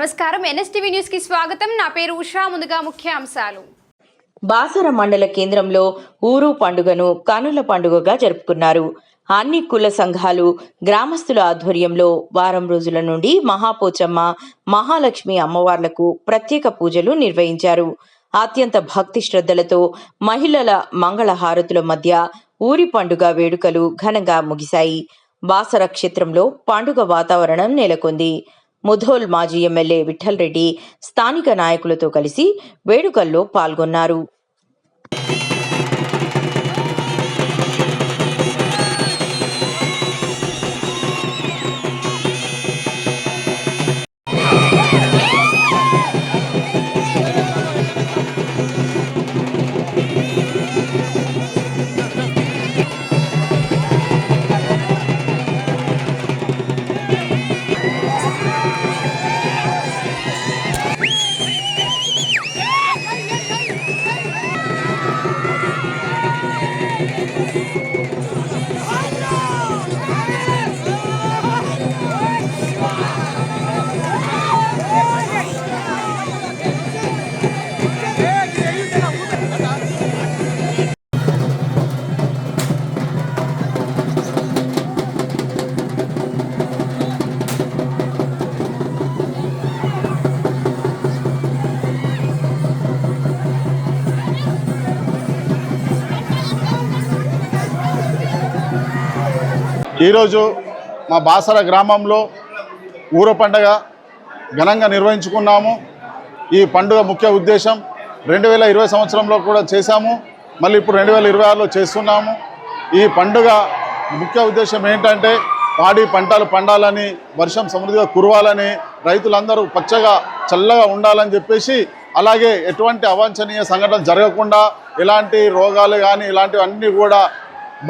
నమస్కారం NSTV news కి స్వాగతం. నా పేరు ఉషా. ముందుగా ముఖ్యాంశాలు. బాసర మండల కేంద్రంలో ఊరు పండుగను కనుల పండుగగా జరుపుకున్నారు. అన్ని కుల సంఘాలు, గ్రామస్తుల ఆధ్వర్యంలో వారం రోజుల నుండి మహాపోచమ్మ, మహాలక్ష్మి అమ్మవార్లకు ప్రత్యేక పూజలు నిర్వహించారు. అత్యంత భక్తి శ్రద్ధలతో మహిళల మంగళహారతుల మధ్య ఊరి పండుగ వేడుకలు ఘనంగా ముగిశాయి. బాసర క్షేత్రంలో పండుగ వాతావరణం నెలకొంది. ముధోల్ మాజీ ఎమ్మెల్యే విఠల్ రెడ్డి స్థానిక నాయకులతో కలిసి వేడుకల్లో పాల్గొన్నారు. ఈరోజు మా బాసర గ్రామంలో ఊర పండుగ ఘనంగా నిర్వహించుకున్నాము. ఈ పండుగ ముఖ్య ఉద్దేశం 2020 సంవత్సరంలో కూడా చేశాము, మళ్ళీ ఇప్పుడు 2026లో చేస్తున్నాము. ఈ పండుగ ముఖ్య ఉద్దేశం ఏంటంటే పాడి పంటలు పండాలని, వర్షం సమృద్ధిగా కురవాలని, రైతులందరూ పచ్చగా చల్లగా ఉండాలని చెప్పేసి, అలాగే ఎటువంటి అవాంఛనీయ సంఘటనలు జరగకుండా, ఎలాంటి రోగాలు కానీ ఇలాంటివన్నీ కూడా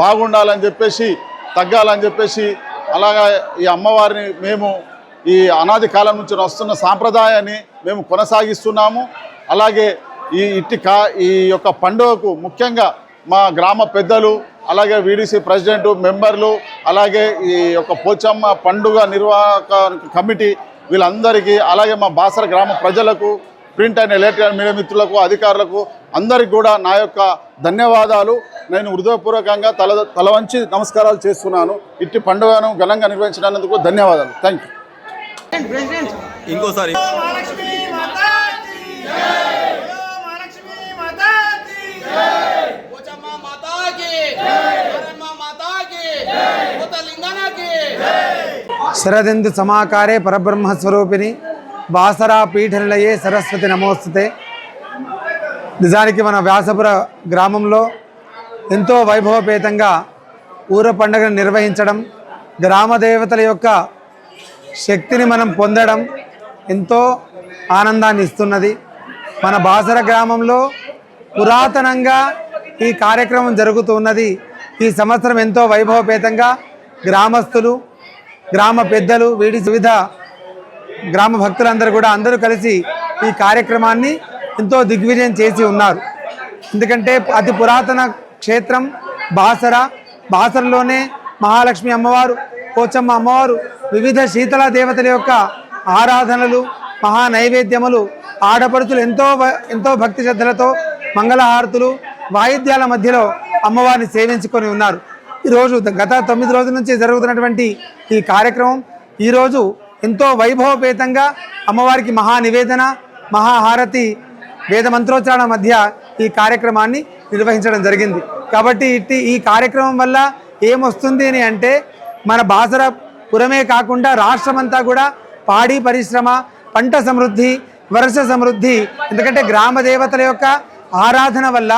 బాగుండాలని చెప్పేసి, తగ్గాలని చెప్పేసి, అలాగా ఈ అమ్మవారిని మేము ఈ అనాది కాలం నుంచి వస్తున్న సాంప్రదాయాన్ని మేము కొనసాగిస్తున్నాము. అలాగే ఈ యొక్క పండుగకు ముఖ్యంగా మా గ్రామ పెద్దలు, అలాగే వీడీసీ ప్రెసిడెంట్, మెంబర్లు, అలాగే ఈ యొక్క పోచమ్మ పండుగ నిర్వాహక కమిటీ వీళ్ళందరికీ, అలాగే మా బాసర గ్రామ ప్రజలకు, ప్రింట్ అండ్ ఎలక్ట్రానిక్ మీడియా మిత్రులకు, అధికారులకు అందరికీ కూడా నా యొక్క ధన్యవాదాలు. నేను హృదయపూర్వకంగా తల వంచి నమస్కారాలు చేస్తున్నాను. ఇట్టి పండుగను ఘనంగా నిర్వహించినందుకు ధన్యవాదాలు. Thank you. ఇంకోసారి శరదిందు సమాకారే పరబ్రహ్మస్వరూపిణి బాసరా పీఠనిలయే సరస్వతి నమోస్తుతే. నిజానికి మన వ్యాసపుర గ్రామంలో ఎంతో వైభవపేతంగా ఊర పండుగను నిర్వహించడం, గ్రామ దేవతల యొక్క శక్తిని మనం పొందడం ఎంతో ఆనందాన్ని ఇస్తున్నది. మన బాసర గ్రామంలో పురాతనంగా ఈ కార్యక్రమం జరుగుతున్నది. ఈ సంవత్సరం ఎంతో వైభవపేతంగా గ్రామస్తులు, గ్రామ పెద్దలు, వివిధ గ్రామ భక్తులందరూ కూడా అందరూ కలిసి ఈ కార్యక్రమాన్ని ఎంతో దిగ్విజయం చేసి ఉన్నారు. ఎందుకంటే అతి పురాతన క్షేత్రం బాసరలోనే మహాలక్ష్మి అమ్మవారు, పోచమ్మ అమ్మవారు, వివిధ శీతల దేవతల యొక్క ఆరాధనలు, మహా నైవేద్యములు, ఆడపడుచులు ఎంతో భక్తి శ్రద్ధలతో మంగళహారతులు, వాయిద్యాల మధ్యలో అమ్మవారిని సేవించుకొని ఉన్నారు. ఈరోజు గత 9 రోజుల నుంచి జరుగుతున్నటువంటి ఈ కార్యక్రమం ఈరోజు ఎంతో వైభవపేతంగా అమ్మవారికి మహా నివేదన, మహాహారతి, వేద మంత్రోచ్చారణ మధ్య ఈ కార్యక్రమాన్ని నిర్వహించడం జరిగింది. కాబట్టి ఈ కార్యక్రమం వల్ల ఏమొస్తుంది అని అంటే, మన బాసర పురమే కాకుండా రాష్ట్రమంతా కూడా పాడి పరిశ్రమ, పంట సమృద్ధి, వర్ష సమృద్ధి, ఎందుకంటే గ్రామ దేవతల యొక్క ఆరాధన వల్ల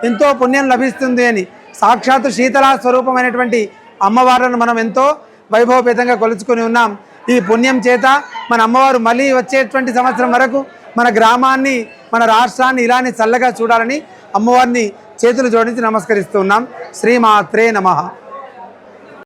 ఎంతో పుణ్యం లభిస్తుంది అని సాక్షాత్తు శీతలా స్వరూపమైనటువంటి అమ్మవార్లను మనం ఎంతో వైభవపేతంగా కొలుచుకొని ఉన్నాం. ఈ పుణ్యం చేత మన అమ్మవారు మళ్ళీ వచ్చేటువంటి సంవత్సరం వరకు మన గ్రామాన్ని, మన రాష్ట్రాన్ని ఇలానే చల్లగా చూడాలని అమ్మవారిని చేతులు జోడించి నమస్కరిస్తున్నాం. శ్రీమాత్రే నమః.